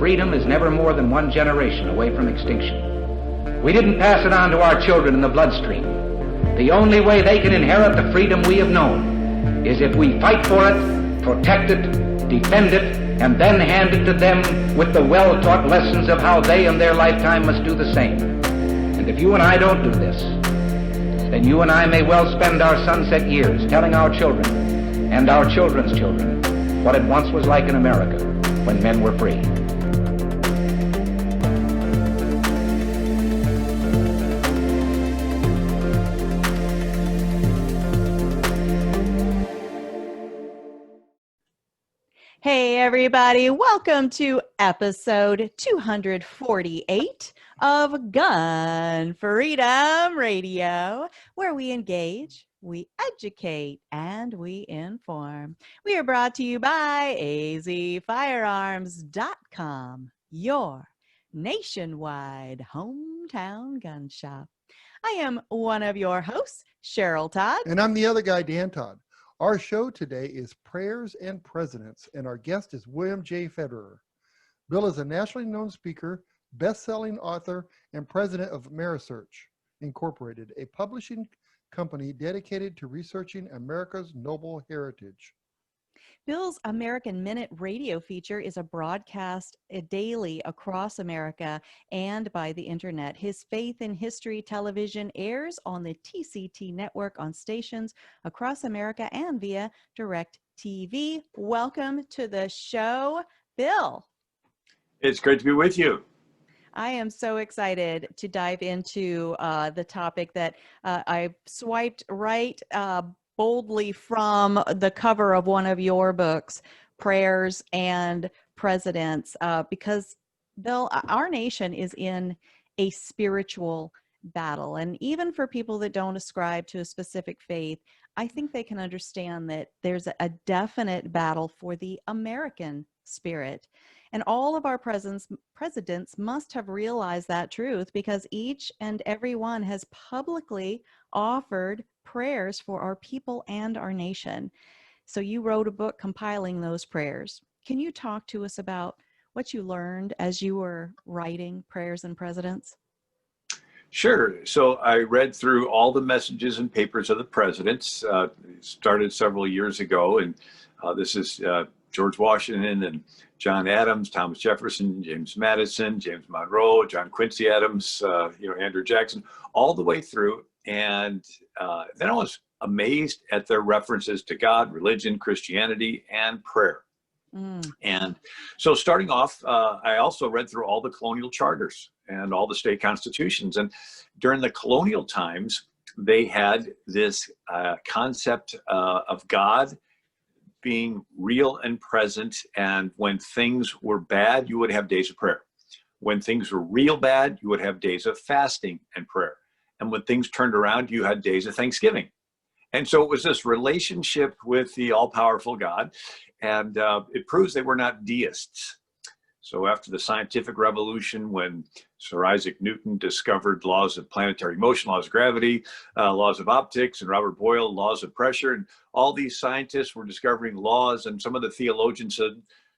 freedom is never more than one generation away from extinction. We didn't pass it on to our children in the bloodstream. The only way they can inherit the freedom we have known is if we fight for it, protect it, defend it, and then hand it to them with the well-taught lessons of how they in their lifetime must do the same. And if you and I don't do this, then you and I may well spend our sunset years telling our children and our children's children what it once was like in America when men were free. Hey everybody, welcome to episode 248 of Gun Freedom Radio, where we engage, we educate, and we inform. We are brought to you by azfirearms.com, your nationwide hometown gun shop. I am one of your hosts, Cheryl Todd. And I'm the other guy, Dan Todd. Our show today is Prayers and Presidents, and our guest is William J Federer. Bill is a nationally known speaker, best-selling author, and president of Amerisearch, Incorporated, a publishing company dedicated to researching America's noble heritage. Bill's American Minute radio feature is a broadcast daily across America and by the internet. His Faith in History television airs on the TCT Network on stations across America and via DirectTV. Welcome to the show, Bill. It's great to be with you. I am so excited to dive into the topic that I swiped right boldly from the cover of one of your books, Prayers and Presidents, because, Bill, our nation is in a spiritual battle. And even for people that don't ascribe to a specific faith, I think they can understand that there's a definite battle for the American spirit. And all of our presidents must have realized that truth, because each and every one has publicly offered prayers for our people and our nation. So you wrote a book compiling those prayers. Can you talk to us about what you learned as you were writing Prayers and Presidents? Sure. So I read through all the messages and papers of the presidents. Started several years ago, and this is George Washington and John Adams, Thomas Jefferson, James Madison, James Monroe, John Quincy Adams, Andrew Jackson, all the way through. And then I was amazed at their references to God, religion, Christianity, and prayer. And so starting off, I also read through all the colonial charters and all the state constitutions. And during the colonial times, they had this concept of God being real and present. And when things were bad, you would have days of prayer. When things were real bad, you would have days of fasting and prayer. And when things turned around, you had days of Thanksgiving. And so it was this relationship with the all-powerful God. And it proves they were not deists. So after the scientific revolution, when Sir Isaac Newton discovered laws of planetary motion, laws of gravity, laws of optics, and Robert Boyle, laws of pressure, and all these scientists were discovering laws, and some of the theologians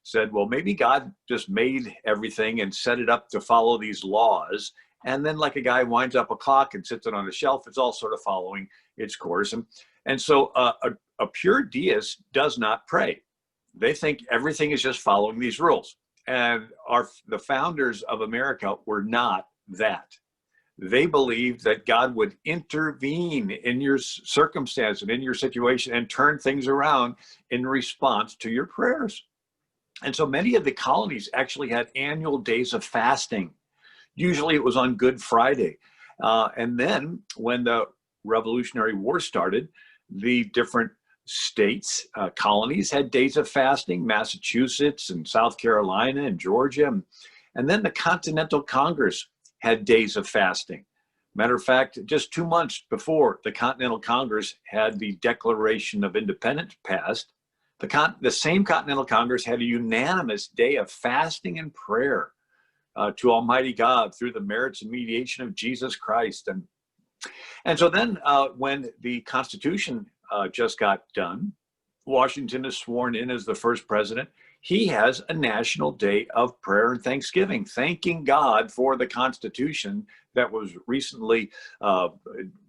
said, well, maybe God just made everything and set it up to follow these laws. And then like a guy winds up a clock and sits it on a shelf, it's all sort of following its course. And so a pure deist does not pray. They think everything is just following these rules. And the founders of America were not that. They believed that God would intervene in your circumstance and in your situation and turn things around in response to your prayers. And so many of the colonies actually had annual days of fasting. Usually it was on Good Friday. And then when the Revolutionary War started, the different states, colonies had days of fasting, Massachusetts and South Carolina and Georgia. And then the Continental Congress had days of fasting. Matter of fact, just 2 months before the Continental Congress had the Declaration of Independence passed, the same Continental Congress had a unanimous day of fasting and prayer to Almighty God through the merits and mediation of Jesus Christ. And so then when the Constitution just got done, Washington is sworn in as the first president, he has a national day of prayer and thanksgiving, thanking God for the Constitution that was recently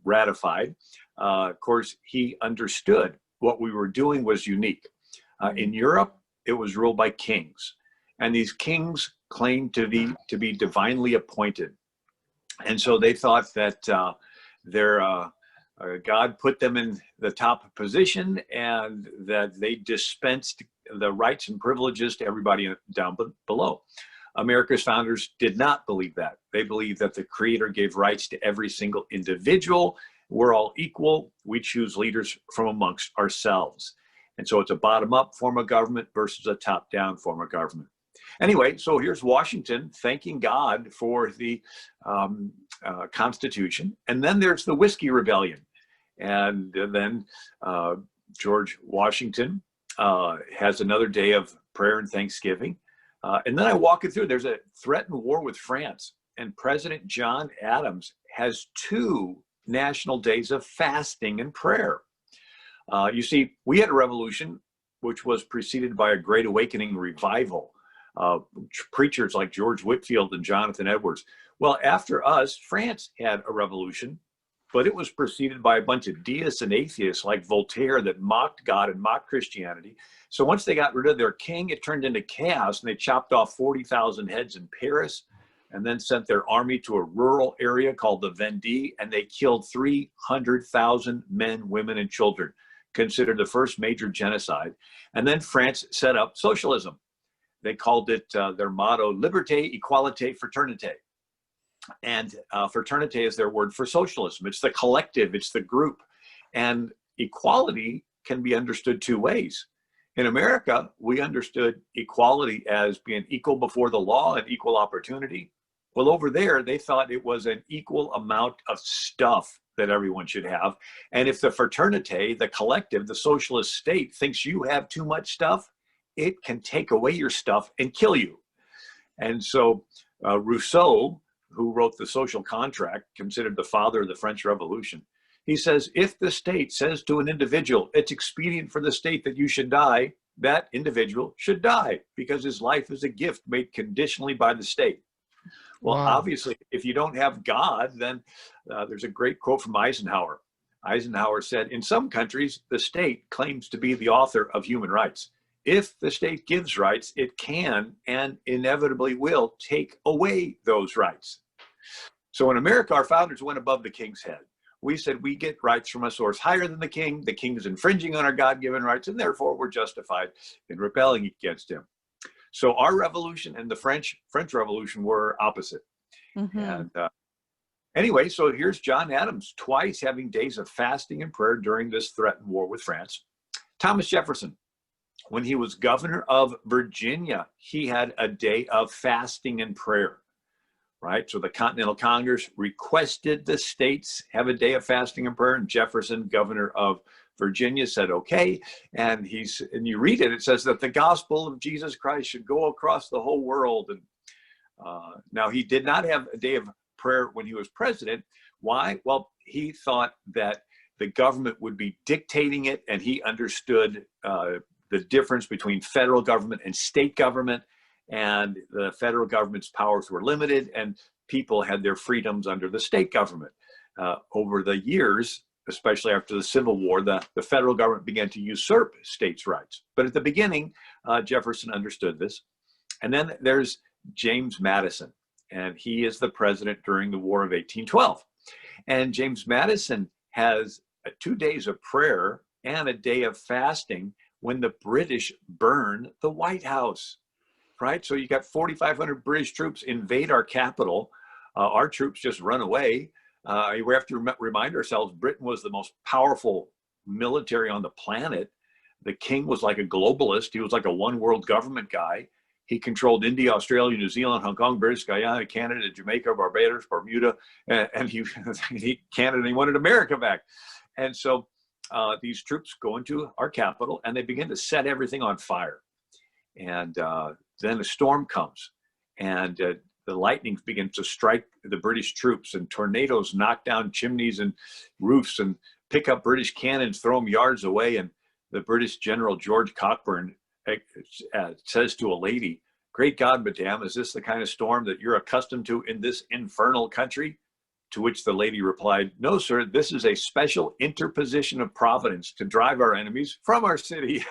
ratified. Of course, he understood what we were doing was unique. In Europe, it was ruled by kings, and these kings claimed to be divinely appointed. And so they thought that God put them in the top position and that they dispensed the rights and privileges to everybody down below. America's founders did not believe that. They believed that the Creator gave rights to every single individual. We're all equal. We choose leaders from amongst ourselves. And so it's a bottom-up form of government versus a top-down form of government. Anyway, so here's Washington thanking God for the Constitution. And then there's the Whiskey Rebellion. And then George Washington has another day of prayer and thanksgiving. And then I walk it through. There's a threatened war with France. And President John Adams has 2 national days of fasting and prayer. You see, we had a revolution which was preceded by a Great Awakening revival. Preachers like George Whitefield and Jonathan Edwards. Well, after us, France had a revolution, but it was preceded by a bunch of deists and atheists like Voltaire that mocked God and mocked Christianity. So once they got rid of their king, it turned into chaos, and they chopped off 40,000 heads in Paris and then sent their army to a rural area called the Vendée, and they killed 300,000 men, women, and children, considered the first major genocide. And then France set up socialism. They called it their motto, Liberté, Equalité, Fraternité. And fraternité is their word for socialism. It's the collective, it's the group. And equality can be understood 2 ways. In America, we understood equality as being equal before the law and equal opportunity. Well, over there, they thought it was an equal amount of stuff that everyone should have. And if the fraternité, the collective, the socialist state thinks you have too much stuff, it can take away your stuff and kill you. And so Rousseau, who wrote The Social Contract, considered the father of the French Revolution, he says, if the state says to an individual, it's expedient for the state that you should die, that individual should die because his life is a gift made conditionally by the state. Well, Wow. Obviously, if you don't have God, then there's a great quote from Eisenhower. Eisenhower said, in some countries, the state claims to be the author of human rights. If the state gives rights, it can and inevitably will take away those rights. So in America, our founders went above the king's head. We said we get rights from a source higher than the king. The king is infringing on our God-given rights, and therefore we're justified in rebelling against him. So our revolution and the French Revolution were opposite. Mm-hmm. And anyway, so here's John Adams twice having days of fasting and prayer during this threatened war with France. Thomas Jefferson, when he was governor of Virginia, he had a day of fasting and prayer, right? So the Continental Congress requested the states have a day of fasting and prayer, and Jefferson, governor of Virginia, said, okay. And you read it, it says that the gospel of Jesus Christ should go across the whole world. And now he did not have a day of prayer when he was president. Why? Well, he thought that the government would be dictating it, and he understood the difference between federal government and state government, and the federal government's powers were limited, and people had their freedoms under the state government. Over the years, especially after the Civil War, the federal government began to usurp states' rights. But at the beginning, Jefferson understood this. And then there's James Madison, and he is the president during the War of 1812. And James Madison has 2 days of prayer and a day of fasting when the British burn the White House, right? So you got 4,500 British troops invade our capital. Our troops just run away. We have to remind ourselves, Britain was the most powerful military on the planet. The king was like a globalist. He was like a one world government guy. He controlled India, Australia, New Zealand, Hong Kong, British Guyana, Canada, Jamaica, Barbados, Bermuda, and Canada, and he wanted America back. And so these troops go into our capital and they begin to set everything on fire. And then a storm comes, and the lightning begins to strike the British troops, and tornadoes knock down chimneys and roofs and pick up British cannons, throw them yards away. And the British General George Cockburn says to a lady, "Great God, madame, is this the kind of storm that you're accustomed to in this infernal country?" To which the lady replied, "No, sir, this is a special interposition of Providence to drive our enemies from our city."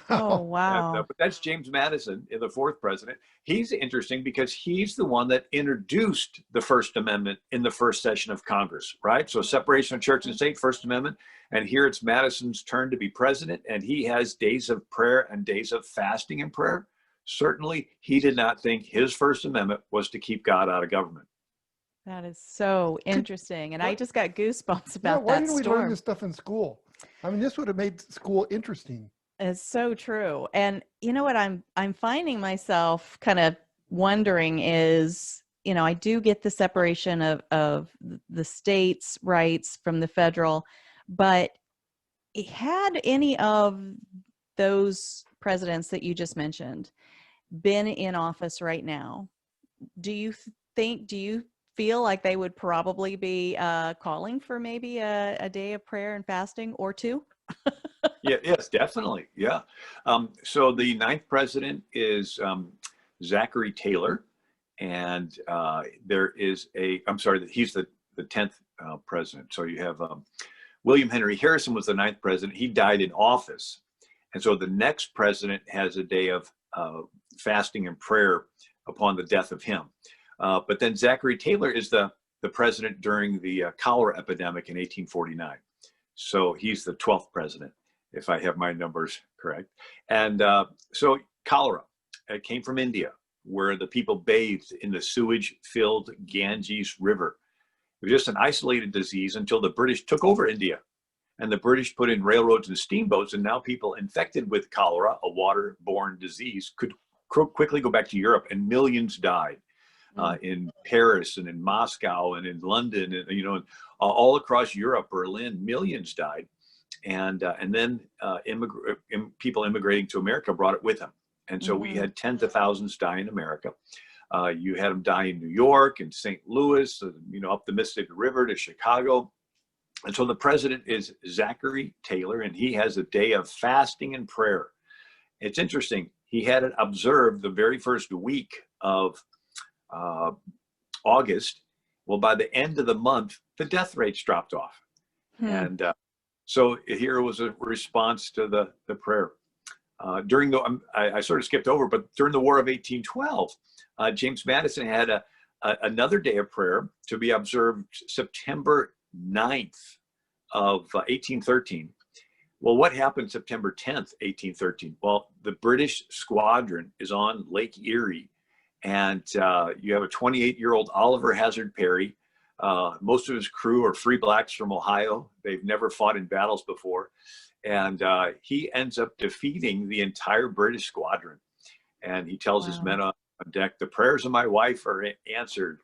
Oh, wow. But that's James Madison, the fourth president. He's interesting because he's the one that introduced the First Amendment in the first session of Congress, right? So separation of church and state, First Amendment. And here it's Madison's turn to be president, and he has days of prayer and days of fasting and prayer. Certainly, he did not think his First Amendment was to keep God out of government. That is so interesting. And I just got goosebumps about why that didn't we learn storm. this stuff in school? I mean, this would have made school interesting. It's so true. And you know what I'm finding myself kind of wondering is, you know, I do get the separation of the states' rights from the federal, but had any of those presidents that you just mentioned been in office right now, do you feel like they would probably be calling for maybe a day of prayer and fasting or two? Yes, definitely. Yeah. So the ninth president is Zachary Taylor, and he's the 10th president. So you have William Henry Harrison was the ninth president. He died in office. And so the next president has a day of fasting and prayer upon the death of him. But then Zachary Taylor is the president during the cholera epidemic in 1849. So he's the 12th president, if I have my numbers correct. And so cholera, it came from India, where the people bathed in the sewage-filled Ganges River. It was just an isolated disease until the British took over India. And the British put in railroads and steamboats, and now people infected with cholera, a waterborne disease, could quickly go back to Europe, and millions died. In Paris and in Moscow and in London, and and all across Europe, Berlin, millions died, and then people immigrating to America brought it with them, and so we had tens of thousands die in America. You had them die in New York and St. Louis, up the Mississippi River to Chicago, and so the president is Zachary Taylor, and he has a day of fasting and prayer. It's interesting. He had it observed the very first week of August. Well, by the end of the month, the death rates dropped off. And so here was a response to the prayer. During I sort of skipped over, but during the War of 1812, James Madison had another day of prayer to be observed September 9th of 1813. Well, what happened September 10th, 1813? Well, the British squadron is on Lake Erie, and you have a 28-year-old Oliver Hazard Perry. Most of his crew are free blacks from Ohio. They've never fought in battles before. And he ends up defeating the entire British squadron. And he tells his men on deck, "The prayers of my wife are answered."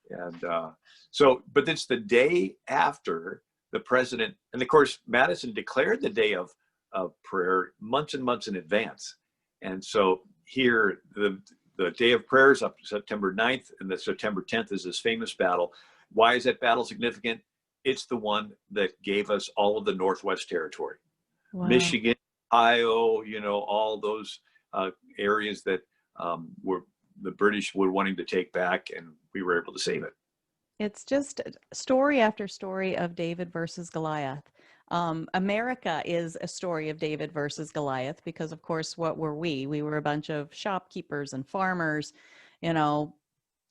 And but it's the day after the president, and of course, Madison declared the day of prayer months and months in advance. And so here, the day of prayer is up to September 9th, and the September 10th is this famous battle. Why is that battle significant? It's the one that gave us all of the Northwest Territory. Wow. Michigan, Ohio, all those areas that were the British were wanting to take back, and we were able to save it. It's just story after story of David versus Goliath. America is a story of David versus Goliath because, of course, what were we? We were a bunch of shopkeepers and farmers,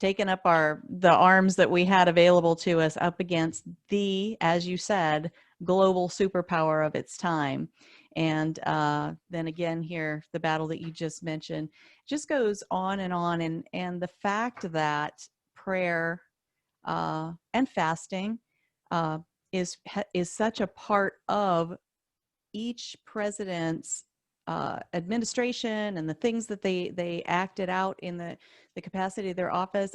taking up the arms that we had available to us up against the, as you said, global superpower of its time. And then again here, the battle that you just mentioned just goes on. And the fact that prayer and fasting is such a part of each president's administration and the things that they acted out in the capacity of their office.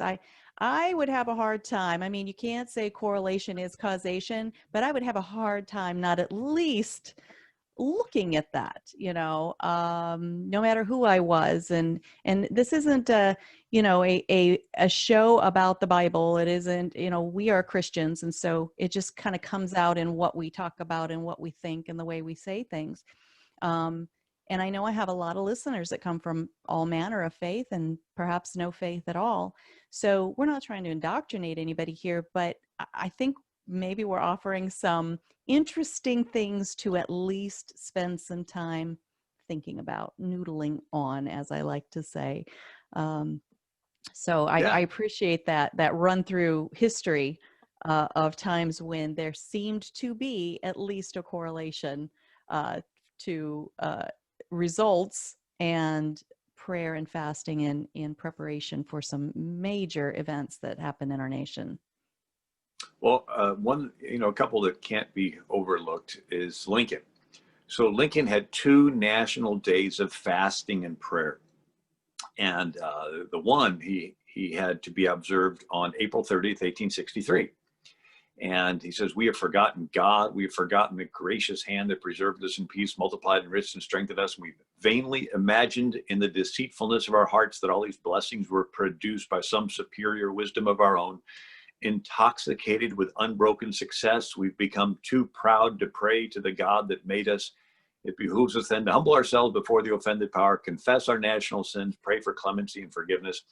I would have a hard time. I mean, you can't say correlation is causation, but I would have a hard time not at least looking at that, no matter who I was. And this isn't a show about the Bible. It isn't, we are Christians. And so it just kind of comes out in what we talk about and what we think and the way we say things. And I know I have a lot of listeners that come from all manner of faith and perhaps no faith at all. So we're not trying to indoctrinate anybody here, but I think maybe we're offering some interesting things to at least spend some time thinking about, noodling on, as I like to say. So I appreciate that run through history of times when there seemed to be at least a correlation to results and prayer and fasting in preparation for some major events that happen in our nation. Well, a couple that can't be overlooked is Lincoln. So Lincoln had 2 national days of fasting and prayer. And the one he had to be observed on April 30th, 1863. And he says, we have forgotten God. We have forgotten the gracious hand that preserved us in peace, multiplied, enriched, and strengthened us. We've vainly imagined in the deceitfulness of our hearts that all these blessings were produced by some superior wisdom of our own. Intoxicated with unbroken success, we've become too proud to pray to the God that made us. It behooves us then to humble ourselves before the offended power, confess our national sins, pray for clemency and forgiveness.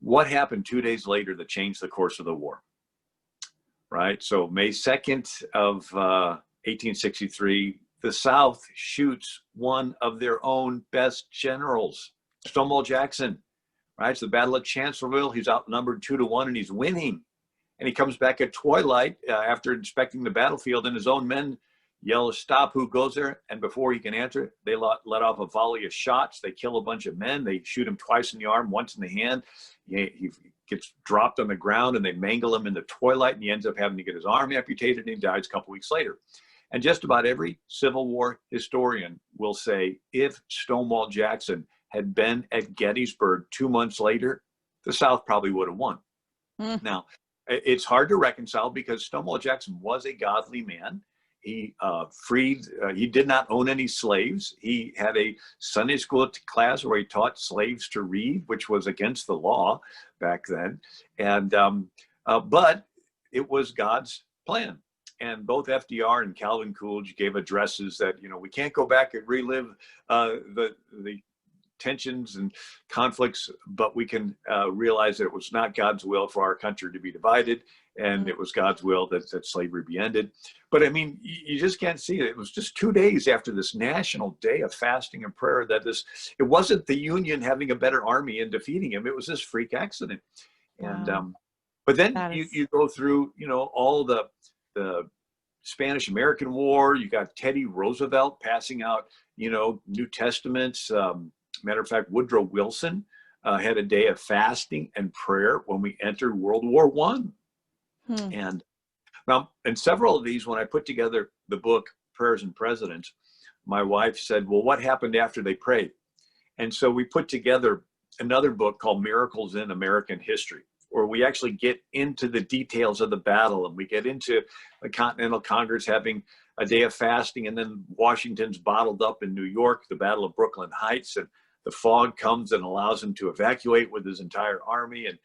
What happened 2 days later that changed the course of the war? Right? So May 2nd of 1863, the South shoots one of their own best generals, Stonewall Jackson. Right? It's the Battle of Chancellorsville. He's outnumbered 2-1 and he's winning. And he comes back at twilight after inspecting the battlefield, and his own men yell, stop, who goes there? And before he can answer, they let off a volley of shots. They kill a bunch of men. They shoot him twice in the arm, once in the hand. He gets dropped on the ground and they mangle him in the twilight, and he ends up having to get his arm amputated, and he dies a couple weeks later. And just about every Civil War historian will say, if Stonewall Jackson had been at Gettysburg 2 months later, the South probably would have won. Now, it's hard to reconcile because Stonewall Jackson was a godly man. He he did not own any slaves. He had a Sunday school class where he taught slaves to read, which was against the law back then. And but it was God's plan. And both FDR and Calvin Coolidge gave addresses that, we can't go back and relive the tensions and conflicts, but we can realize that it was not God's will for our country to be divided, and it was God's will that slavery be ended. But I mean, you just can't see it. It was just 2 days after this national day of fasting and prayer that it wasn't the Union having a better army and defeating him. It was this freak accident. And but then you go through, all the Spanish-American War. You got Teddy Roosevelt passing out, New Testaments. Matter of fact, Woodrow Wilson had a day of fasting and prayer when we entered World War I. And now, in several of these, when I put together the book, Prayers and Presidents, my wife said, well, what happened after they prayed? And so we put together another book called Miracles in American History, where we actually get into the details of the battle, and we get into the Continental Congress having a day of fasting, and then Washington's bottled up in New York, the Battle of Brooklyn Heights, and the fog comes and allows him to evacuate with his entire army. And,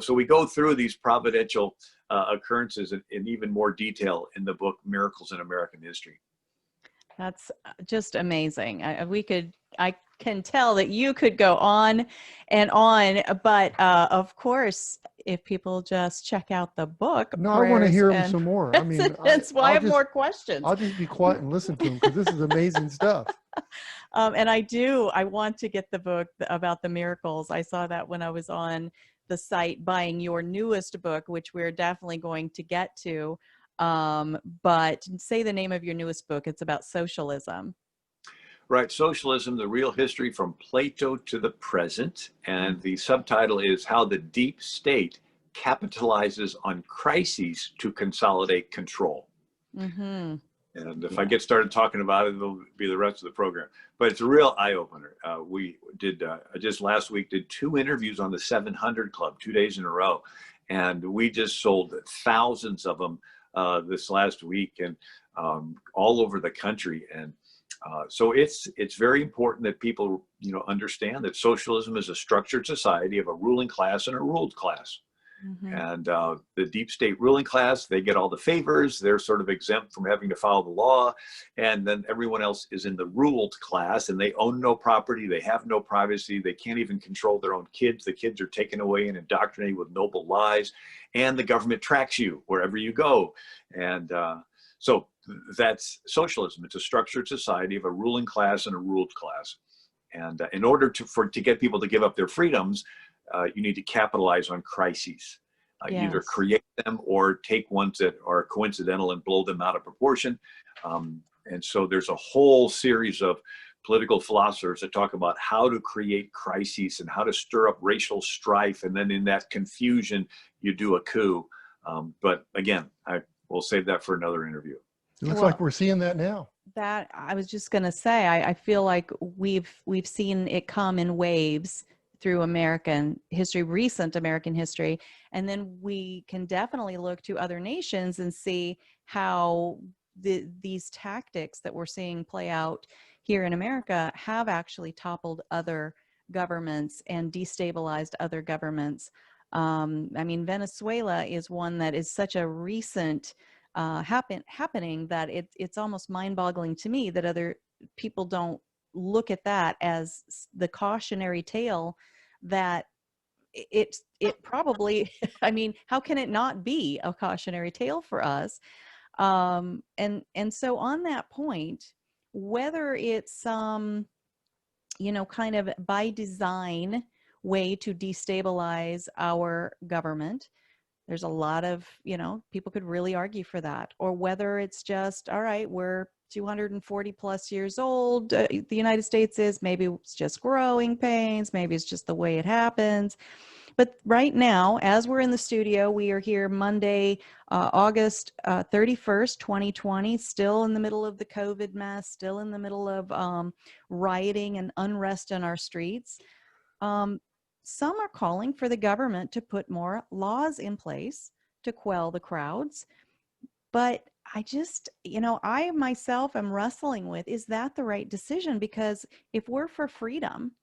so we go through these providential occurrences in even more detail in the book, Miracles in American History. That's just amazing. I can tell that you could go on and on, but of course, if people just check out the book. No, I want to hear him some more. I mean, that's why I have more questions. I'll just be quiet and listen to him because this is amazing stuff. And I want to get the book about the miracles. I saw that when I was on the site buying your newest book, which we're definitely going to get to. But say the name of your newest book. It's about socialism. Right. Socialism, the real history from Plato to the present. And the subtitle is How the Deep State Capitalizes on Crises to Consolidate Control. Mm-hmm. And if I get started talking about it, it'll be the rest of the program. But it's a real eye-opener. We did, just last week, did 2 interviews on the 700 Club, 2 days in a row. And we just sold thousands of them this last week, and all over the country. And so it's very important that people, understand that socialism is a structured society of a ruling class and a ruled class. And the deep state ruling class, they get all the favors. They're sort of exempt from having to follow the law. And then everyone else is in the ruled class, and they own no property. They have no privacy. They can't even control their own kids. The kids are taken away and indoctrinated with noble lies. And the government tracks you wherever you go. And so that's socialism. It's a structured society of a ruling class and a ruled class. And in order to get people to give up their freedoms, you need to capitalize on crises. Either create them or take ones that are coincidental and blow them out of proportion. And so there's a whole series of political philosophers that talk about how to create crises and how to stir up racial strife. And then in that confusion, you do a coup. But again, I will save that for another interview. It looks like we're seeing that now. That I was just going to say, I feel like we've seen it come in waves through American history, recent American history. And then we can definitely look to other nations and see how these tactics that we're seeing play out here in America have actually toppled other governments and destabilized other governments. I mean, Venezuela is one that is such a recent happening that it's almost mind-boggling to me that other people don't look at that as the cautionary tale that it probably, I mean, how can it not be a cautionary tale for us? And so on that point, whether it's you know, kind of by design way to destabilize our government, there's a lot of, you know, people could really argue for that, or whether it's just, all right, we're 240 plus years old, the United States is, maybe it's just growing pains, maybe it's just the way it happens. But right now, as we're in the studio, we are here Monday, August 31st, 2020, still in the middle of the COVID mess, still in the middle of rioting and unrest in our streets. Some are calling for the government to put more laws in place to quell the crowds. But I just, you know, I myself am wrestling with, is that the right decision? Because if we're for freedom,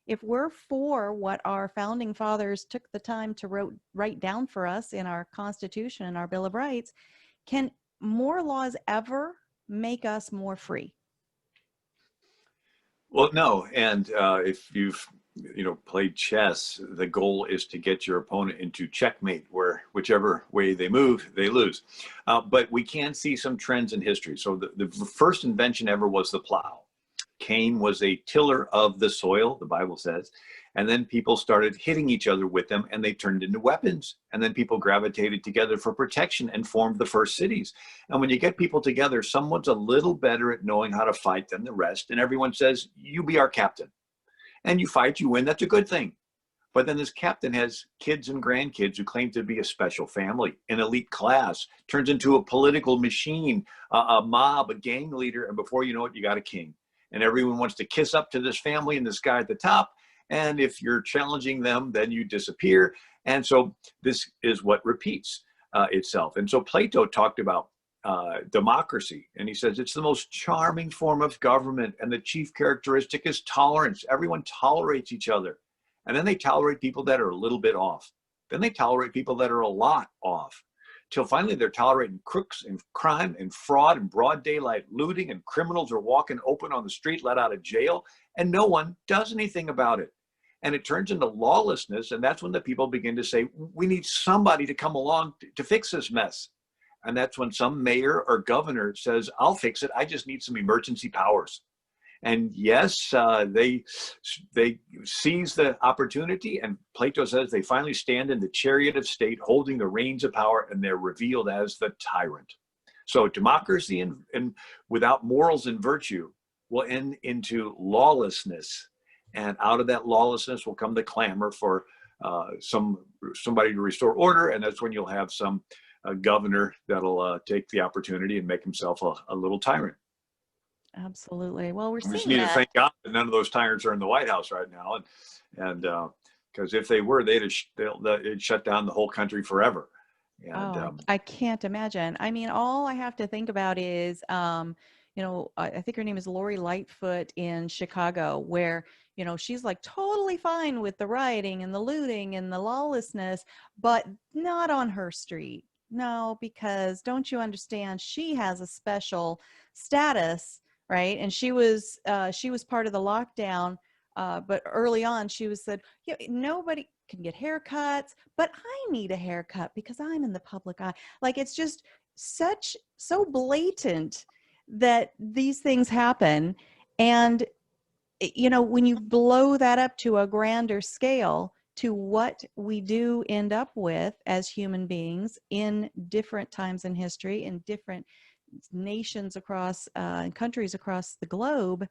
if we're for what our founding fathers took the time to write down for us in our Constitution and our Bill of Rights, can more laws ever make us more free? Well, no. And if you've played chess, the goal is to get your opponent into checkmate, where whichever way they move, they lose. But we can see some trends in history. So the first invention ever was the plow. Cain was a tiller of the soil, the Bible says, and then people started hitting each other with them, and they turned into weapons. And then people gravitated together for protection and formed the first cities. And when you get people together, someone's a little better at knowing how to fight than the rest, and everyone says, you be our captain. And you fight, you win, that's a good thing. But then this captain has kids and grandkids who claim to be a special family, an elite class, turns into a political machine, a mob, a gang leader, and before you know it, you got a king. And everyone wants to kiss up to this family and this guy at the top. And if you're challenging them, then you disappear. And so this is what repeats itself. And so Plato talked about democracy, and he says it's the most charming form of government, and the chief characteristic is tolerance. Everyone tolerates each other, and then they tolerate people that are a little bit off. Then they tolerate people that are a lot off, till finally they're tolerating crooks and crime and fraud and broad daylight looting, and criminals are walking open on the street, let out of jail, and no one does anything about it. And it turns into lawlessness, and that's when the people begin to say, we need somebody to come along to fix this mess. And that's when some mayor or governor says, I'll fix it, I just need some emergency powers. And yes, they seize the opportunity, and Plato says they finally stand in the chariot of state holding the reins of power, and they're revealed as the tyrant. So democracy and without morals and virtue will end into lawlessness. And out of that lawlessness will come the clamor for somebody to restore order, and that's when you'll have some governor that'll take the opportunity and make himself a little tyrant. Absolutely. Well, we just need to thank God that none of those tyrants are in the White House right now, and because if they were, they'd shut down the whole country forever. And, I can't imagine. I mean, all I have to think about is, I think her name is Lori Lightfoot in Chicago, where, she's like totally fine with the rioting and the looting and the lawlessness, but not on her street. No, because don't you understand? She has a special status, right? And she was part of the lockdown. But early on, she was said, nobody can get haircuts, but I need a haircut because I'm in the public eye. Like, it's just so blatant that these things happen. And, when you blow that up to a grander scale, to what we do end up with as human beings in different times in history, in different nations across countries across the globe,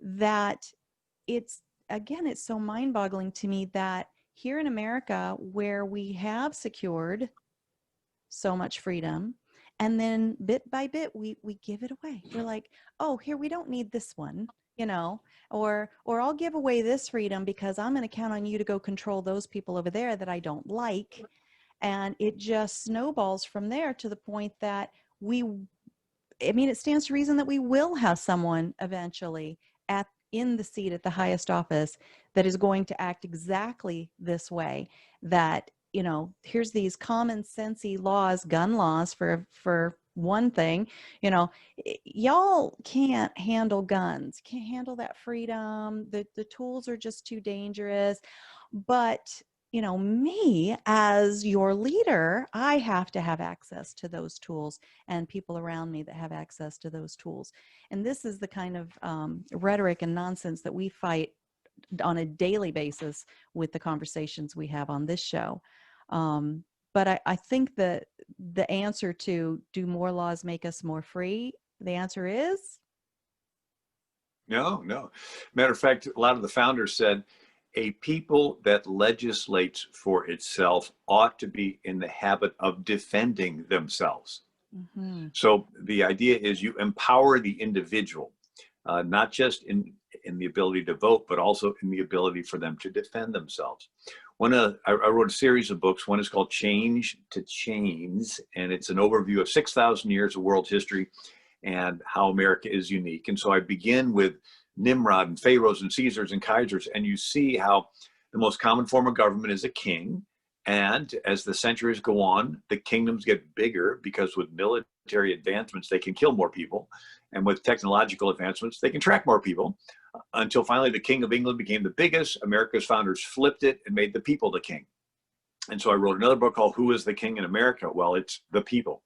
that it's so mind-boggling to me that here in America, where we have secured so much freedom, and then bit by bit we give it away. We're like, oh, here, we don't need this one, or I'll give away this freedom because I'm going to count on you to go control those people over there that I don't like. And it just snowballs from there to the point that it stands to reason that we will have someone eventually in the seat at the highest office that is going to act exactly this way. That, here's these common sensey laws, gun laws for one thing, y'all can't handle guns, can't handle that freedom. The tools are just too dangerous. But, me as your leader, I have to have access to those tools, and people around me that have access to those tools. And this is the kind of rhetoric and nonsense that we fight on a daily basis with the conversations we have on this show. But I think that the answer to, do more laws make us more free? The answer is no. Matter of fact, a lot of the founders said, a people that legislates for itself ought to be in the habit of defending themselves. Mm-hmm. So the idea is you empower the individual, not just in the ability to vote, but also in the ability for them to defend themselves. I wrote a series of books. One is called Change to Chains, and it's an overview of 6,000 years of world history and how America is unique. And so I begin with Nimrod and Pharaohs and Caesars and Kaisers, and you see how the most common form of government is a king. And as the centuries go on, the kingdoms get bigger because with military advancements, they can kill more people. And with technological advancements, they can track more people, until finally the King of England became the biggest. America's founders flipped it and made the people the king. And so I wrote another book called Who is the King in America? Well, it's the people.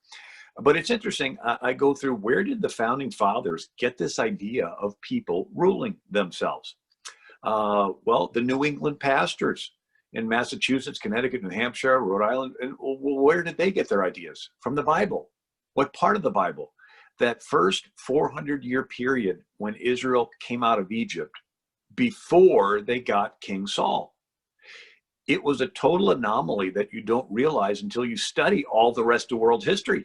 But it's interesting, I go through, where did the founding fathers get this idea of people ruling themselves? Well, the New England pastors in Massachusetts, Connecticut, New Hampshire, Rhode Island, and where did they get their ideas? From the Bible. What part of the Bible? That first 400-year period when Israel came out of Egypt, before they got King Saul. It was a total anomaly that you don't realize until you study all the rest of world history.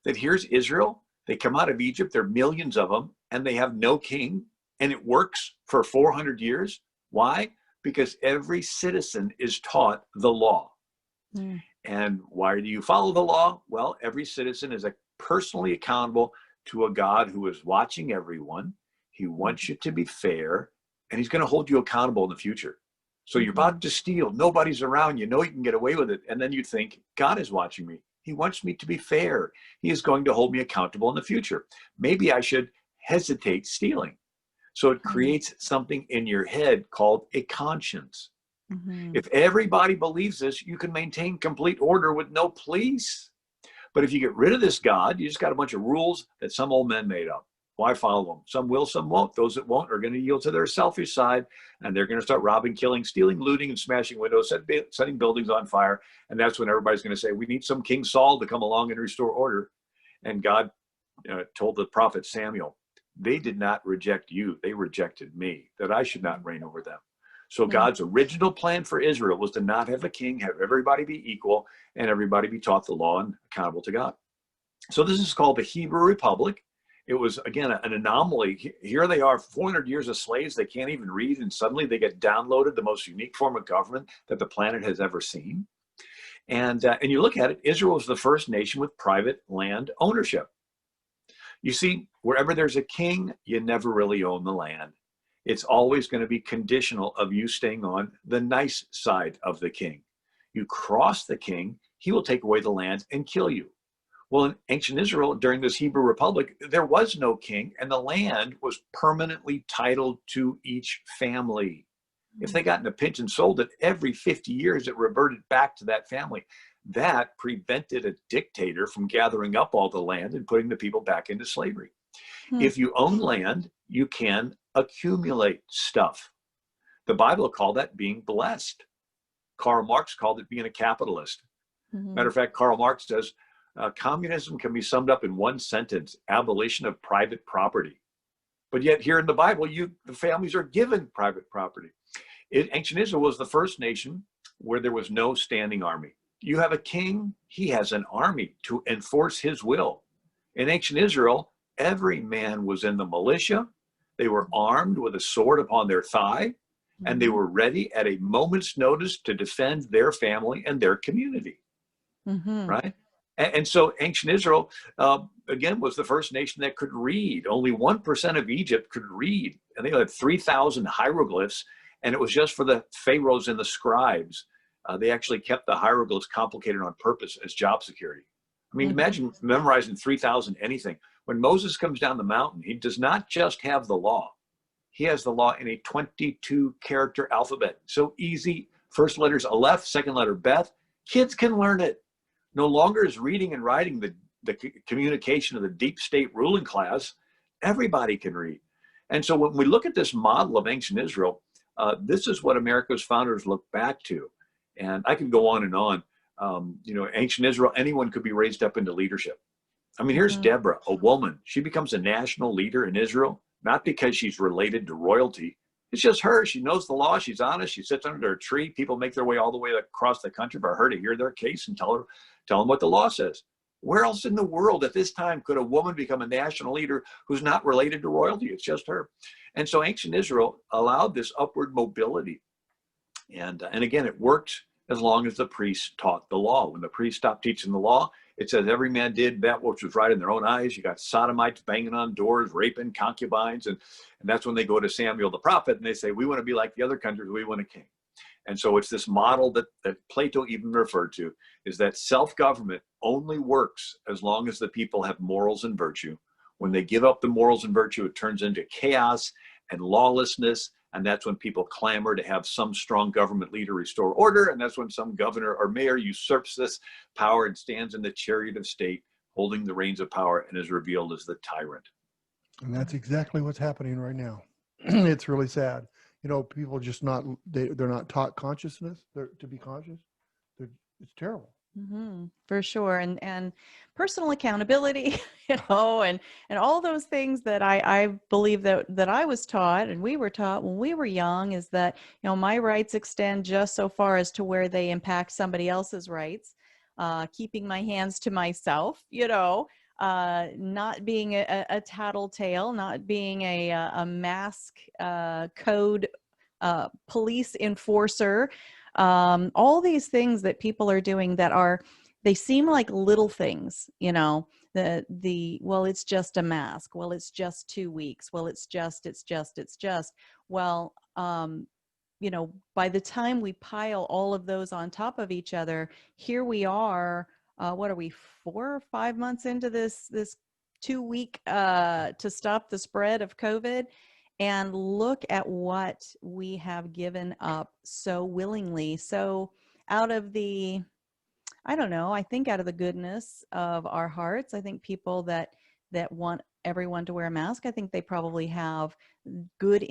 That here's Israel, they come out of Egypt, there are millions of them, and they have no king, and it works for 400 years. Why? Because every citizen is taught the law. Mm. And why do you follow the law? Well, every citizen is personally accountable to a God who is watching everyone. He wants you to be fair, and he's going to hold you accountable in the future. So you're about to steal, nobody's around, you know you can get away with it, and then you think, God is watching me. He wants me to be fair. He is going to hold me accountable in the future. Maybe I should hesitate stealing. So it creates something in your head called a conscience. Mm-hmm. If everybody believes this, you can maintain complete order with no police. But if you get rid of this God, you just got a bunch of rules that some old men made up. Why follow them? Some will, some won't. Those that won't are going to yield to their selfish side, and they're going to start robbing, killing, stealing, looting, and smashing windows, setting buildings on fire. And that's when everybody's going to say, we need some King Saul to come along and restore order. And God told the prophet Samuel, they did not reject you. They rejected me, that I should not reign over them. So God's original plan for Israel was to not have a king, have everybody be equal, and everybody be taught the law and accountable to God. So this is called the Hebrew Republic. It was, again, an anomaly. Here they are, 400 years of slaves. They can't even read, and suddenly they get downloaded the most unique form of government that the planet has ever seen. And you look at it, Israel was the first nation with private land ownership. You see, wherever there's a king, you never really own the land. It's always going to be conditional of you staying on the nice side of the king. You cross the king, he will take away the land and kill you. Well, in ancient Israel, during this Hebrew Republic, there was no king, and the land was permanently titled to each family. If they got in a pinch and sold it, every 50 years it reverted back to that family. That prevented a dictator from gathering up all the land and putting the people back into slavery. If you own land, you can accumulate stuff. The Bible called that being blessed. Karl Marx called it being a capitalist. Matter of fact, Karl Marx says, communism can be summed up in one sentence: abolition of private property. But yet here in the Bible, the families are given private property. Ancient Israel was the first nation where there was no standing army. You have a king, he has an army to enforce his will. In ancient Israel, every man was in the militia. They were armed with a sword upon their thigh, and they were ready at a moment's notice to defend their family and their community. Right? And so ancient Israel, again, was the first nation that could read. Only 1% of Egypt could read. And they had 3,000 hieroglyphs, and it was just for the pharaohs and the scribes. They actually kept the hieroglyphs complicated on purpose as job security. I mean, imagine memorizing 3,000 anything. When Moses comes down the mountain, he does not just have the law. He has the law in a 22-character alphabet. So easy. First letter's Aleph, second letter Beth. Kids can learn it. No longer is reading and writing the communication of the deep state ruling class. Everybody can read. And so when we look at this model of ancient Israel, this is what America's founders look back to. And I could go on and on. Ancient Israel, anyone could be raised up into leadership. I mean, here's Deborah, a woman. She becomes a national leader in Israel, not because she's related to royalty. It's just her. She knows the law. She's honest. She sits under a tree. People make their way all the way across the country for her to hear their case and tell them what the law says. Where else in the world at this time could a woman become a national leader who's not related to royalty? It's just her. And so ancient Israel allowed this upward mobility. And again, it worked as long as the priests taught the law. When the priests stopped teaching the law, it says every man did that which was right in their own eyes. You got sodomites banging on doors, raping concubines. And that's when they go to Samuel the prophet and they say, we want to be like the other countries. We want a king. And so it's this model that Plato even referred to, is that self-government only works as long as the people have morals and virtue. When they give up the morals and virtue, it turns into chaos and lawlessness. And that's when people clamor to have some strong government leader restore order. And that's when some governor or mayor usurps this power and stands in the chariot of state, holding the reins of power, and is revealed as the tyrant. And that's exactly what's happening right now. It's really sad. People just they're not taught consciousness, to be conscious. It's terrible. For sure. And personal accountability, and all those things that I believe that I was taught and we were taught when we were young, is that, my rights extend just so far as to where they impact somebody else's rights, keeping my hands to myself, not being a tattletale, not being a mask code police enforcer. All these things that people are doing they seem like little things, well, it's just a mask. Well, it's just 2 weeks. Well, it's just, well, by the time we pile all of those on top of each other, here we are, what are we, 4 or 5 months into this 2 week, to stop the spread of COVID. And look at what we have given up so willingly. So out of the, I think out of the goodness of our hearts, I think people that want everyone to wear a mask, I think they probably have good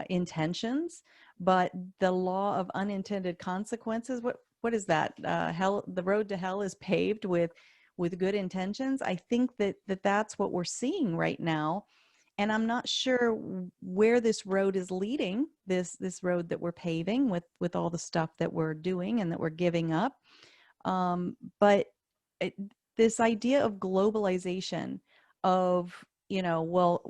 intentions, but the law of unintended consequences, what is that? Hell, the road to hell is paved with good intentions. I think that's what we're seeing right now. And I'm not sure where this road is leading, this road that we're paving with all the stuff that we're doing and that we're giving up. But this idea of globalization of, well,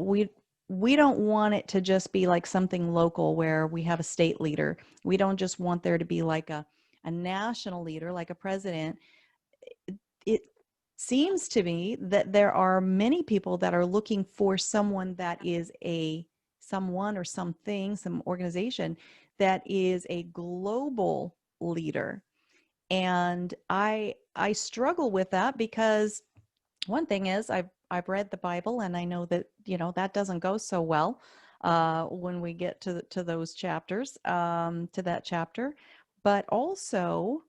we don't want it to just be like something local where we have a state leader. We don't just want there to be like a national leader, like a president. seems to me that there are many people that are looking for someone that is someone or something, some organization that is a global leader. And I struggle with that because one thing is I've read the Bible, and I know that, that doesn't go so well when we get to those chapters, to that chapter, but also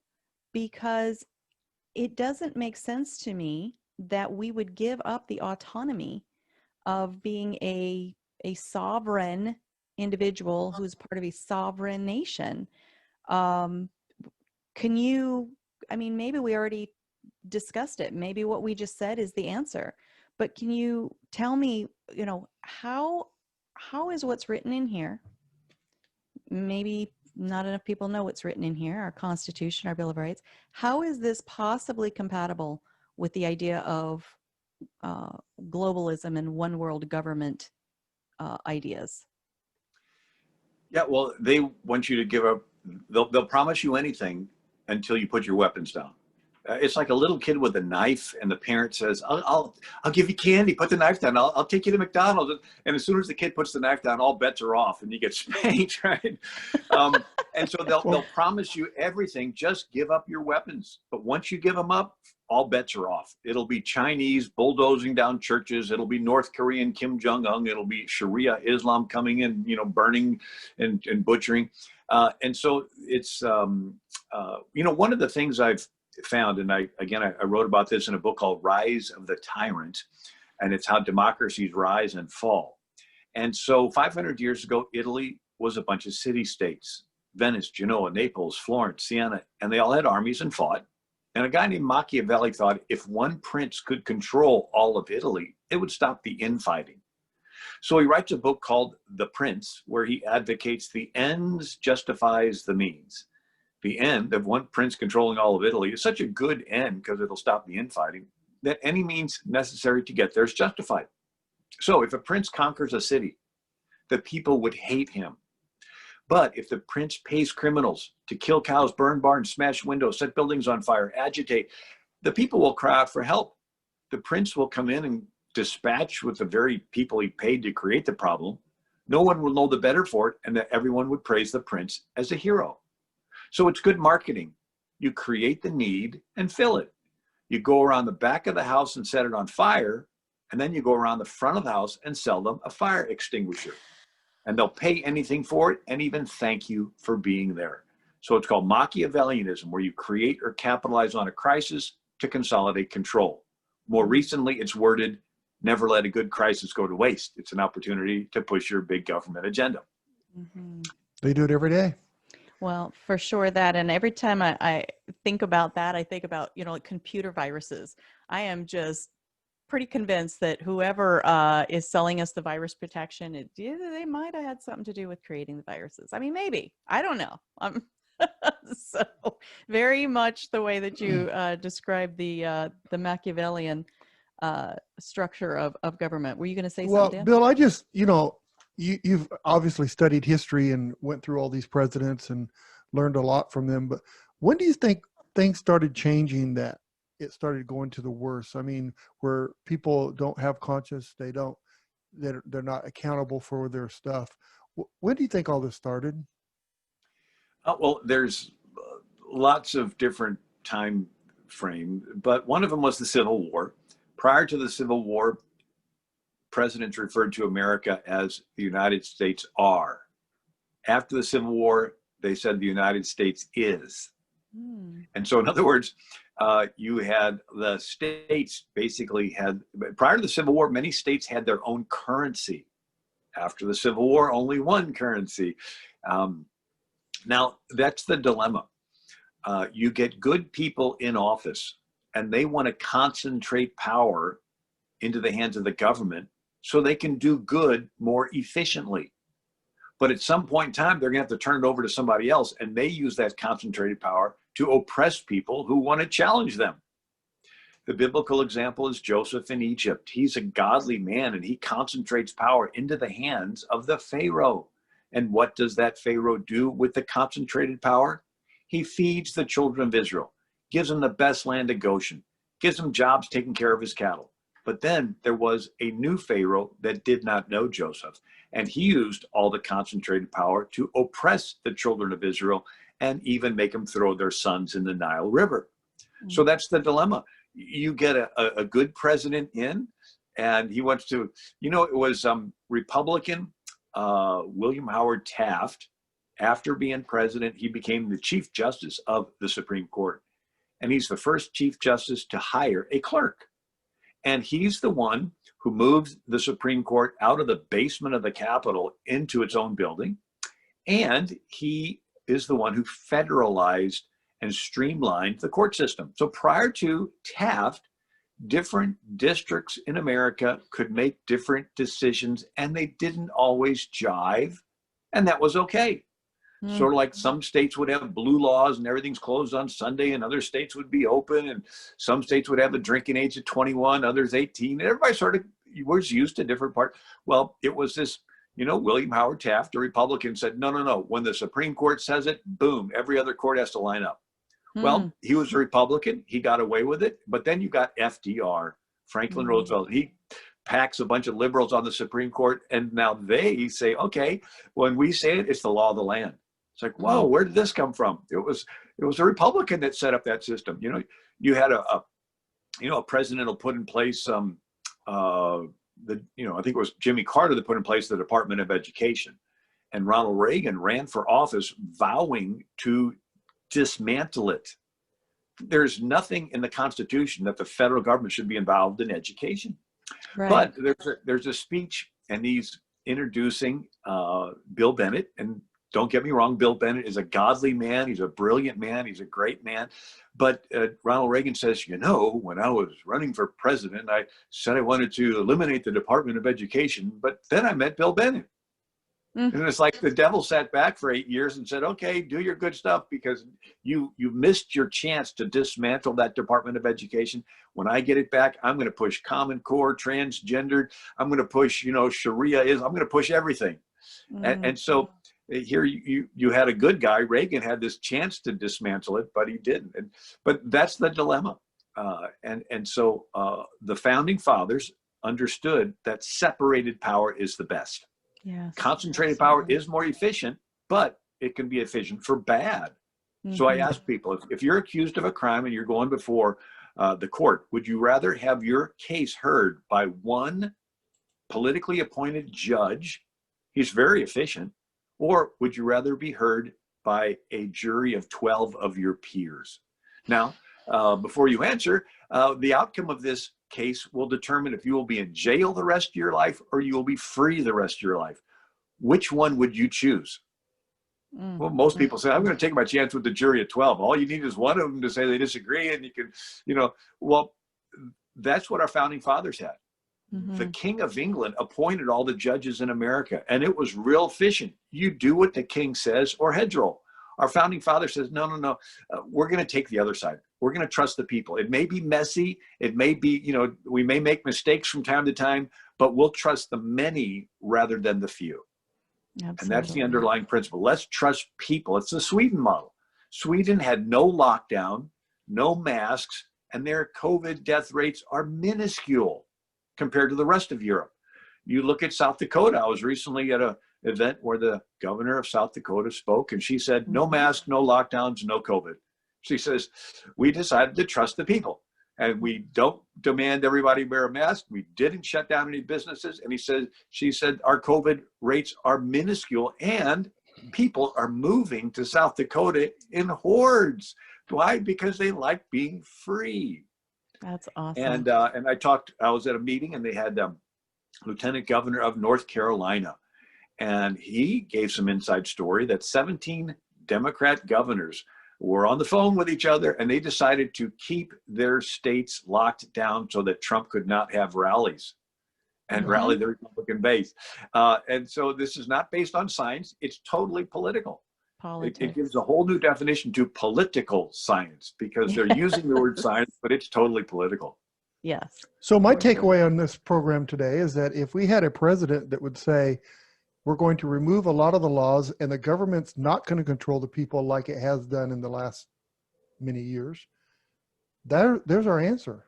because it doesn't make sense to me that we would give up the autonomy of being a sovereign individual who's part of a sovereign nation. Maybe we already discussed it. Maybe what we just said is the answer. But can you tell me, how is what's written in here? Maybe not enough people know what's written in here, our Constitution, our Bill of Rights. How is this possibly compatible with the idea of globalism and one world government ideas? Yeah, well, they want you to give up. They'll promise you anything until you put your weapons down. It's like a little kid with a knife, and the parent says, I'll give you candy, put the knife down, I'll take you to McDonald's. And as soon as the kid puts the knife down, all bets are off and you get spanked, right? And so they'll promise you everything, just give up your weapons. But once you give them up, all bets are off. It'll be Chinese bulldozing down churches. It'll be North Korean Kim Jong-un. It'll be Sharia Islam coming in, burning and butchering. And so it's, one of the things I've found, and I wrote about this in a book called Rise of the Tyrant, and it's how democracies rise and fall. And so 500 years ago, Italy was a bunch of city-states: Venice, Genoa, Naples, Florence, Siena, and they all had armies and fought. And a guy named Machiavelli thought if one prince could control all of Italy, it would stop the infighting. So he writes a book called The Prince, where he advocates the ends justifies the means. The end of one prince controlling all of Italy is such a good end because it'll stop the infighting, that any means necessary to get there is justified. So if a prince conquers a city, the people would hate him. But if the prince pays criminals to kill cows, burn barns, smash windows, set buildings on fire, agitate, the people will cry out for help. The prince will come in and dispatch with the very people he paid to create the problem. No one will know the better for it, and that everyone would praise the prince as a hero. So it's good marketing. You create the need and fill it. You go around the back of the house and set it on fire, and then you go around the front of the house and sell them a fire extinguisher. And they'll pay anything for it and even thank you for being there. So it's called Machiavellianism, where you create or capitalize on a crisis to consolidate control. More recently, it's worded, never let a good crisis go to waste. It's an opportunity to push your big government agenda. Mm-hmm. They do it every day. Well, for sure that. And every time I think about that, I think about, like computer viruses. I am just pretty convinced that whoever is selling us the virus protection, they might have had something to do with creating the viruses. I mean, maybe. I don't know. So very much the way that you described the Machiavellian structure of government. Were you going to say something, Dan? Bill, I just, you've obviously studied history and went through all these presidents and learned a lot from them. But when do you think things started changing, that it started going to the worse? I mean, where people don't have conscience, they're not accountable for their stuff. When do you think all this started? Well, there's lots of different time frame, but one of them was the Civil War. Prior to the Civil War, presidents referred to America as the United States are. After the Civil War, they said the United States is. And so in other words, you had the states basically had, prior to the Civil War, many states had their own currency. After the Civil War, only one currency. Now, that's the dilemma. You get good people in office, and they want to concentrate power into the hands of the government so they can do good more efficiently. But at some point in time, they're going to have to turn it over to somebody else, and they use that concentrated power to oppress people who want to challenge them. The biblical example is Joseph in Egypt. He's a godly man, and he concentrates power into the hands of the Pharaoh. And what does that Pharaoh do with the concentrated power? He feeds the children of Israel, gives them the best land of Goshen, gives him jobs taking care of his cattle. But then there was a new Pharaoh that did not know Joseph, and he used all the concentrated power to oppress the children of Israel and even make them throw their sons in the Nile River. So that's the dilemma. You get a good president in, and he wants to, it was Republican William Howard Taft. After being president, he became the Chief Justice of the Supreme Court. And he's the first Chief Justice to hire a clerk. And he's the one who moved the Supreme Court out of the basement of the Capitol into its own building. And he is the one who federalized and streamlined the court system. So prior to Taft, different districts in America could make different decisions, and they didn't always jive, and that was okay. Sort of like some states would have blue laws and everything's closed on Sunday, and other states would be open, and some states would have a drinking age of 21, others 18. Everybody sort of was used to different parts. Well, it was this, William Howard Taft, a Republican, said, no. When the Supreme Court says it, boom, every other court has to line up. Well, he was a Republican. He got away with it. But then you got FDR, Franklin Roosevelt. He packs a bunch of liberals on the Supreme Court, and now they say, okay, when we say it, it's the law of the land. It's like, whoa, where did this come from? It was a Republican that set up that system. You had a president will put in place I think it was Jimmy Carter that put in place the Department of Education, and Ronald Reagan ran for office vowing to dismantle it. There's nothing in the Constitution that the federal government should be involved in education. Right. But there's a speech, and he's introducing Bill Bennett. And don't get me wrong, Bill Bennett is a godly man. He's a brilliant man. He's a great man. But Ronald Reagan says, when I was running for president, I said I wanted to eliminate the Department of Education, but then I met Bill Bennett. And it's like the devil sat back for 8 years and said, okay, do your good stuff, because you missed your chance to dismantle that Department of Education. When I get it back, I'm going to push Common Core, transgendered. I'm going to push, Sharia I'm going to push everything. And so here you had a good guy. Reagan had this chance to dismantle it, but he didn't. But that's the dilemma. And so the founding fathers understood that separated power is the best. Yes, concentrated power is more efficient, but it can be efficient for bad. So I ask people, if you're accused of a crime and you're going before the court, would you rather have your case heard by one politically appointed judge? He's very efficient. Or would you rather be heard by a jury of 12 of your peers? Now, before you answer, the outcome of this case will determine if you will be in jail the rest of your life or you will be free the rest of your life. Which one would you choose? Well, most people say, I'm going to take my chance with the jury of 12. All you need is one of them to say they disagree, and you can, well, that's what our founding fathers had. The King of England appointed all the judges in America, and it was real efficient. You do what the king says or heads roll. Our founding father says, no, we're going to take the other side. We're going to trust the people. It may be messy. It may be, we may make mistakes from time to time, but we'll trust the many rather than the few. Absolutely. And that's the underlying principle. Let's trust people. It's the Sweden model. Sweden had no lockdown, no masks, and their COVID death rates are minuscule compared to the rest of Europe. You look at South Dakota. I was recently at an event where the governor of South Dakota spoke, and she said, no mask, no lockdowns, no COVID. She says, we decided to trust the people, and we don't demand everybody wear a mask. We didn't shut down any businesses. And she said, our COVID rates are minuscule, and people are moving to South Dakota in hordes. Why? Because they like being free. That's awesome. And I was at a meeting, and they had Lieutenant Governor of North Carolina, and he gave some inside story that 17 Democrat governors were on the phone with each other, and they decided to keep their states locked down so that Trump could not have rallies and rally the Republican base. And so this is not based on science. It's totally political. It gives a whole new definition to political science, because they're using the word science, but it's totally political. Yes. So my takeaway on this program today is that if we had a president that would say, we're going to remove a lot of the laws and the government's not going to control the people like it has done in the last many years, there's our answer.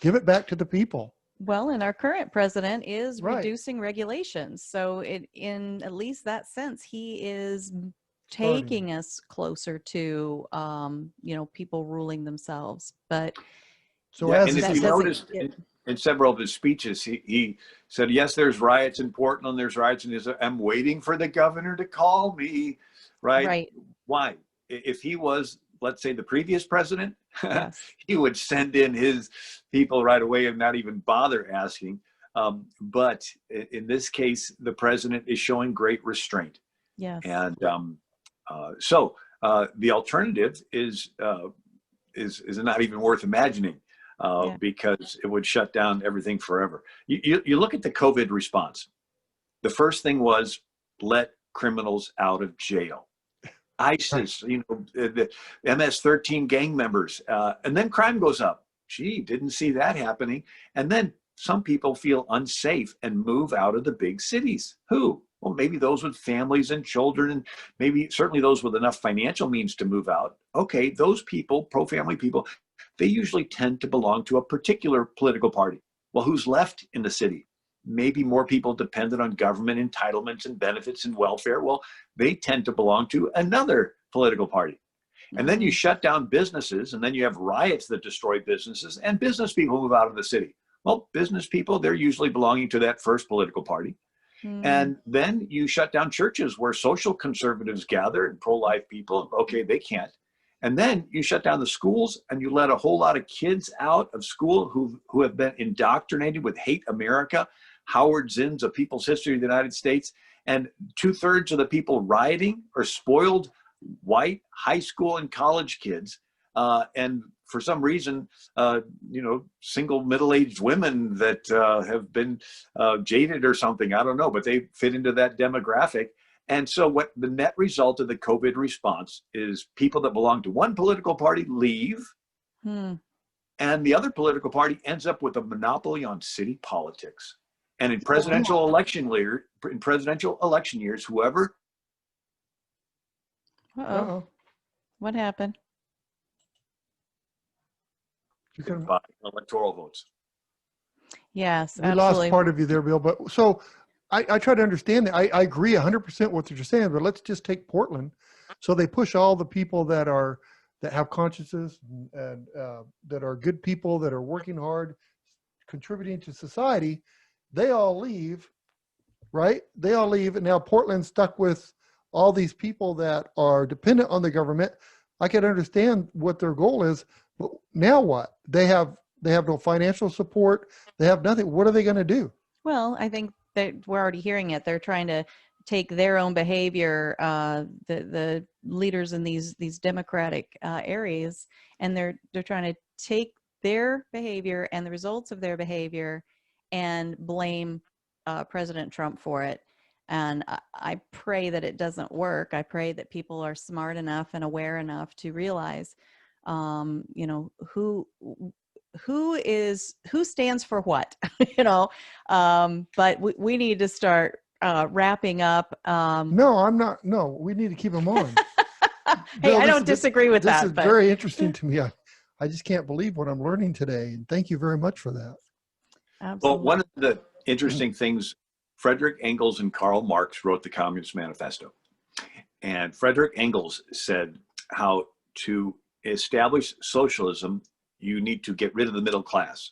Give it back to the people. Well, and our current president is Right. reducing regulations. So in at least that sense, he is Starting. taking us closer to, people ruling themselves. But So Yeah, as and this if that you is, doesn't noticed get- in several of his speeches, he said, yes, there's riots in Portland, there's riots, and I'm waiting for the governor to call me, right? Right. Why? If he was, let's say, the previous president, Yes. he would send in his people right away and not even bother asking. But in this case, the president is showing great restraint. Yes. And so the alternative is not even worth imagining. Because it would shut down everything forever. You look at the COVID response. The first thing was let criminals out of jail. ISIS, the MS-13 gang members, and then crime goes up. Gee, didn't see that happening. And then some people feel unsafe and move out of the big cities. Who? Well, maybe those with families and children, and maybe certainly those with enough financial means to move out. Okay, those people, pro-family people, they usually tend to belong to a particular political party. Well, who's left in the city? Maybe more people dependent on government entitlements and benefits and welfare. Well, they tend to belong to another political party. And then you shut down businesses, and then you have riots that destroy businesses, and business people move out of the city. Well, business people, they're usually belonging to that first political party. And then you shut down churches where social conservatives gather and pro-life people. Okay, they can't. And then you shut down the schools, and you let a whole lot of kids out of school who have been indoctrinated with hate America, Howard Zinn's A People's History of the United States. And 2/3 of the people rioting are spoiled white high school and college kids. And for some reason, single middle-aged women that have been jaded or something, I don't know, but they fit into that demographic. And so what the net result of the COVID response is people that belong to one political party leave, and the other political party ends up with a monopoly on city politics. And in presidential election years, whoever. Uh-oh. What happened? you can, By electoral votes. Yes, we absolutely. lost part of you there, Bill. But so I try to understand that. I agree 100% what you're saying, but let's just take Portland. So they push all the people that have consciences and that are good people, that are working hard, contributing to society. They all leave, right? They all leave, and now Portland's stuck with all these people that are dependent on the government. I can understand what their goal is, but now what? They have no financial support. They have nothing. What are they going to do? Well, I think that we're already hearing it. They're trying to take their own behavior, the leaders in these democratic areas, and they're trying to take their behavior and the results of their behavior and blame President Trump for it. And I pray that it doesn't work. I pray that people are smart enough and aware enough to realize, who stands for what, but we need to start wrapping up. No, I'm not. No, we need to keep them on. Hey, Bill, I don't disagree with that. This is very interesting to me. I just can't believe what I'm learning today. And thank you very much for that. Absolutely. Well, one of the interesting things, Frederick Engels and Karl Marx wrote the Communist Manifesto. And Frederick Engels said how to establish socialism, you need to get rid of the middle class,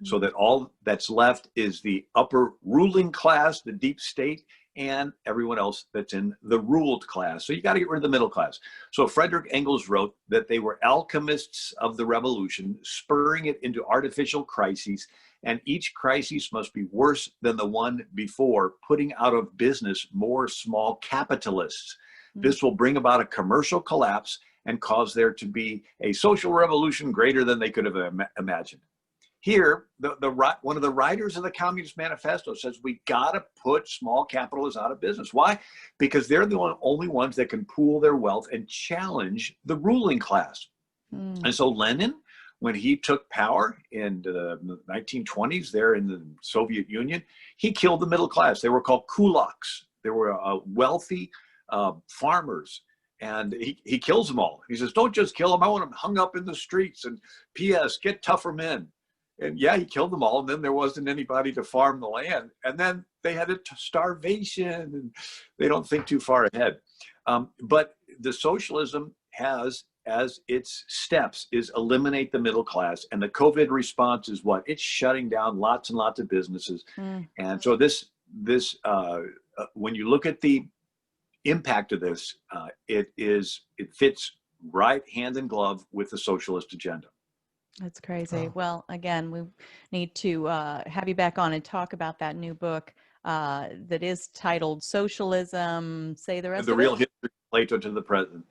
so that all that's left is the upper ruling class, the deep state, and everyone else that's in the ruled class. So you got to get rid of the middle class. So Frederick Engels wrote that they were alchemists of the revolution, spurring it into artificial crises, and each crisis must be worse than the one before, putting out of business more small capitalists. This will bring about a commercial collapse and cause there to be a social revolution greater than they could have imagined. Here, one of the writers of the Communist Manifesto says we got to put small capitalists out of business. Why? Because they're the only ones that can pool their wealth and challenge the ruling class. And so Lenin, when he took power in the 1920s there in the Soviet Union, he killed the middle class. They were called kulaks. They were wealthy farmers. And he kills them all. He says, don't just kill them. I want them hung up in the streets. And P.S., get tougher men. And yeah, he killed them all. And then there wasn't anybody to farm the land. And then they had a starvation, and they don't think too far ahead. But the socialism has as its steps is eliminate the middle class. And the COVID response is what? It's shutting down lots and lots of businesses. And so this when you look at the impact of this, it fits right hand in glove with the socialist agenda. That's crazy. Well, again, we need to have you back on and talk about that new book that is titled Socialism. Say the rest The of Real it. History from Plato to the Present.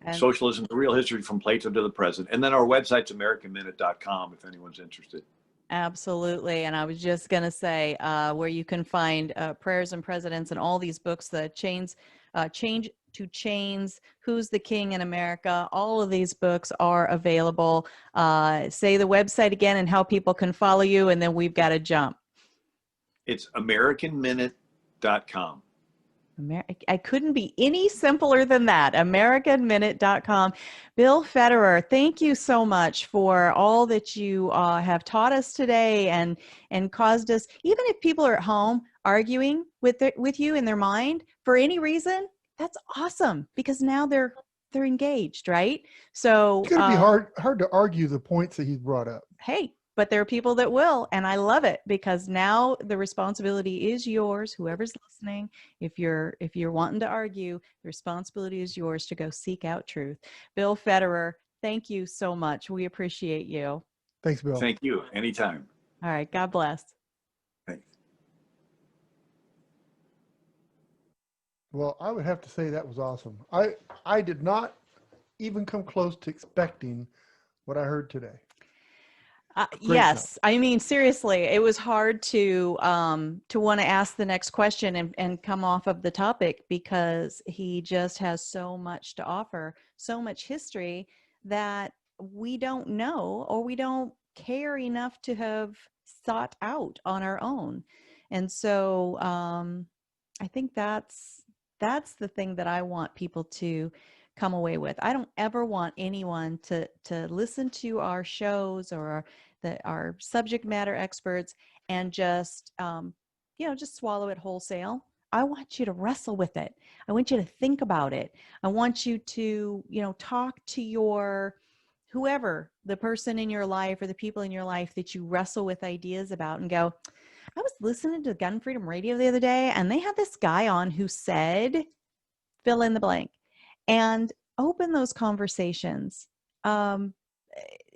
And Socialism, the Real History from Plato to the Present. And then our website's AmericanMinute.com if anyone's interested. absolutely. And I was just going to say where you can find Prayers and Presidents and all these books, the Change to Chains, Who's the King in America. All of these books are available. Say the website again and how people can follow you, and then we've got to jump. It's AmericanMinute.com. I couldn't be any simpler than that. AmericanMinute.com. Bill Federer, thank you so much for all that you have taught us today and caused us, even if people are at home arguing with you in their mind for any reason, that's awesome, because now they're engaged, right? So It's going to be hard to argue the points that he's brought up. Hey, but there are people that will, and I love it, because now the responsibility is yours, whoever's listening. If you're wanting to argue, the responsibility is yours to go seek out truth. Bill Federer, thank you so much. We appreciate you. Thanks, Bill. Thank you. Anytime. All right. God bless. Thanks. Well, I would have to say that was awesome. I did not even come close to expecting what I heard today. Yes. I mean, seriously, it was hard to want to ask the next question and come off of the topic, because he just has so much to offer, so much history that we don't know, or we don't care enough to have sought out on our own. And so I think that's the thing that I want people to come away with. I don't ever want anyone to listen to our shows or our subject matter experts and just swallow it wholesale. I want you to wrestle with it. I want you to think about it. I want you to, talk to your whoever, the person in your life or the people in your life that you wrestle with ideas about, and go, I was listening to Gun Freedom Radio the other day, and they had this guy on who said, fill in the blank, and open those conversations.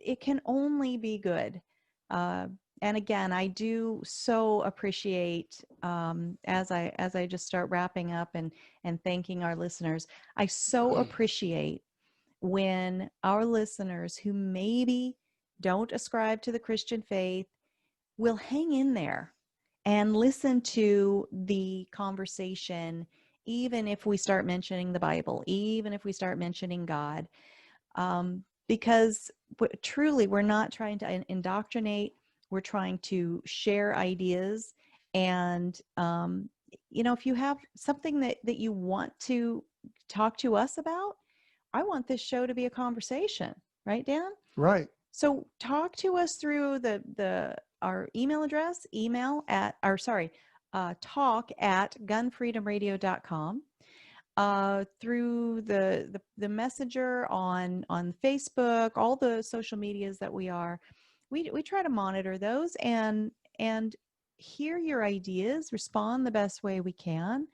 It can only be good. And again, I do so appreciate, as I just start wrapping up and thanking our listeners, I so appreciate when our listeners who maybe don't ascribe to the Christian faith will hang in there and listen to the conversation, even if we start mentioning the Bible, even if we start mentioning God, because truly we're not trying to indoctrinate. We're trying to share ideas. And, if you have something that you want to talk to us about, I want this show to be a conversation, right, Dan? Right. So talk to us through our email address, talk at gunfreedomradio.com, through the messenger on Facebook, all the social medias that we try to monitor those and hear your ideas, respond the best way we can.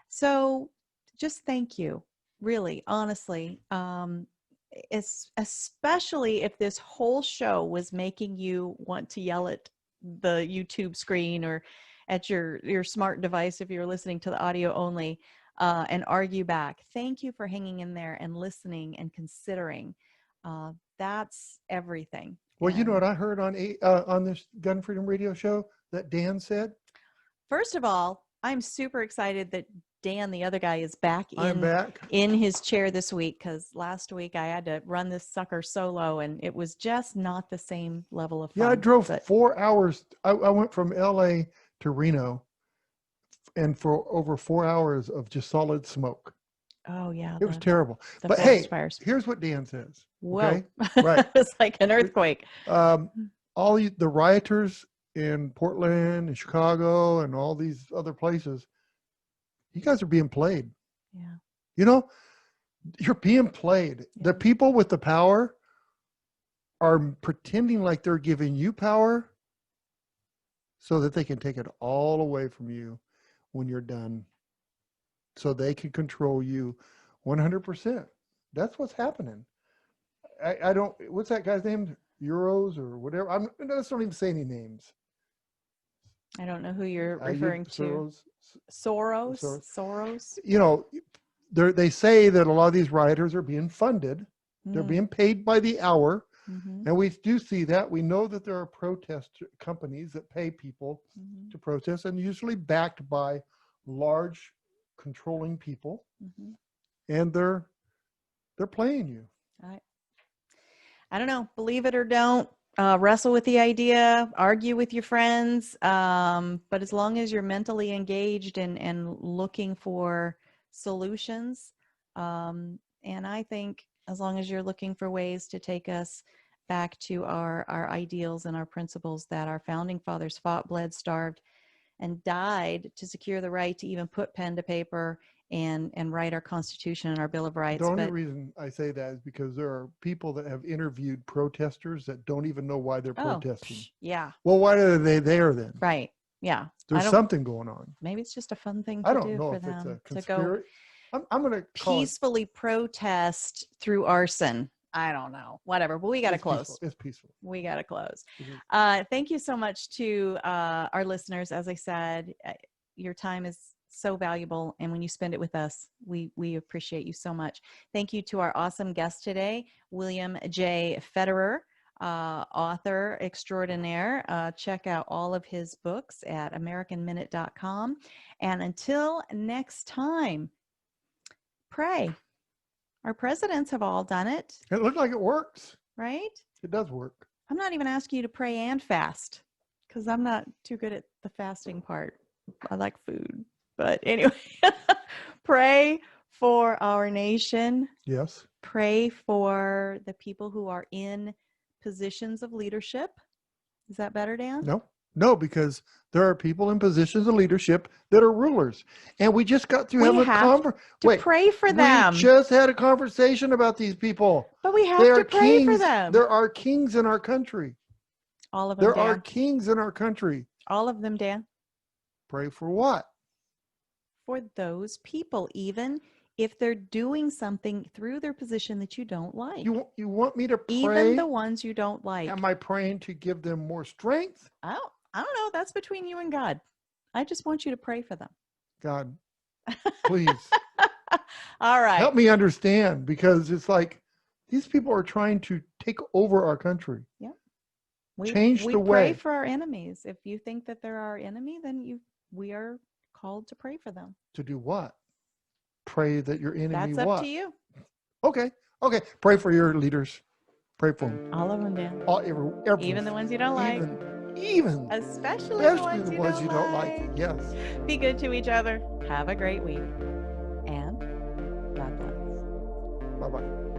So just thank you, really, honestly. Especially if this whole show was making you want to yell at the YouTube screen or at your smart device if you're listening to the audio only, and argue back. Thank you for hanging in there and listening and considering. That's everything. Well, you know what I heard on this Gun Freedom Radio show that Dan said? First of all, I'm super excited that Dan, the other guy, is back back in his chair this week, because last week I had to run this sucker solo and it was just not the same level of fun. Yeah, I drove 4 hours. I went from LA to Reno, and for over 4 hours of just solid smoke. Oh yeah. It was terrible. The But hey, fires. Here's what Dan says. Whoa. Okay? Right. It's like an earthquake. the rioters in Portland and Chicago and all these other places, you guys are being played. Yeah. You know, you're being played. Yeah. The people with the power are pretending like they're giving you power so that they can take it all away from you when you're done, so they can control you 100%. That's what's happening. I don't, what's that guy's name? Euros or whatever. Let's not even say any names. I don't know who you're referring to. Soros. You know, they say that a lot of these rioters are being funded. They're being paid by the hour. Mm-hmm. And we do see that. We know that there are protest companies that pay people to protest, and usually backed by large controlling people. And they're playing you. I don't know, believe it or don't, wrestle with the idea, argue with your friends. But as long as you're mentally engaged and looking for solutions, and I think as long as you're looking for ways to take us back to our ideals and our principles that our founding fathers fought, bled, starved, and died to secure the right to even put pen to paper and write our Constitution and our Bill of Rights. The only reason I say that is because there are people that have interviewed protesters that don't even know why they're protesting. Yeah. Well, why are they there then? Right. Yeah. There's something going on. Maybe it's just a fun thing to do for them to go I'm going to peacefully protest through arson. I don't know, whatever, but we got to close. It's peaceful. We got to close. Thank you so much to our listeners. As I said, your time is so valuable, and when you spend it with us, we appreciate you so much. Thank you to our awesome guest today, William J Federer, author extraordinaire. Check out all of his books at AmericanMinute.com. And until next time, pray. Our presidents have all done it. It looked like it works. Right? It does work. I'm not even asking you to pray and fast, because I'm not too good at the fasting part. I like food. But anyway, pray for our nation. Yes. Pray for the people who are in positions of leadership. Is that better, Dan? No, because there are people in positions of leadership that are rulers. And we just got through having a conversation. Pray for them. We just had a conversation about these people. But we have to pray for them. There are kings in our country. All of them, There are kings in our country. All of them, Dan. Pray for what? For those people, even if they're doing something through their position that you don't like. You want me to pray? Even the ones you don't like. Am I praying to give them more strength? I don't know. That's between you and God. I just want you to pray for them. God, please. All right. Help me understand, because it's like these people are trying to take over our country. Yeah. Change the way. We pray for our enemies. If you think that they're our enemy, then we are called to pray for them. To do what? Pray that your enemy That's up to you. Okay. Pray for your leaders. Pray for them. All of them, Dan. Even the ones you don't like. Even. Especially the ones you don't like. Yes. Be good to each other. Have a great week. And God bless. Bye-bye.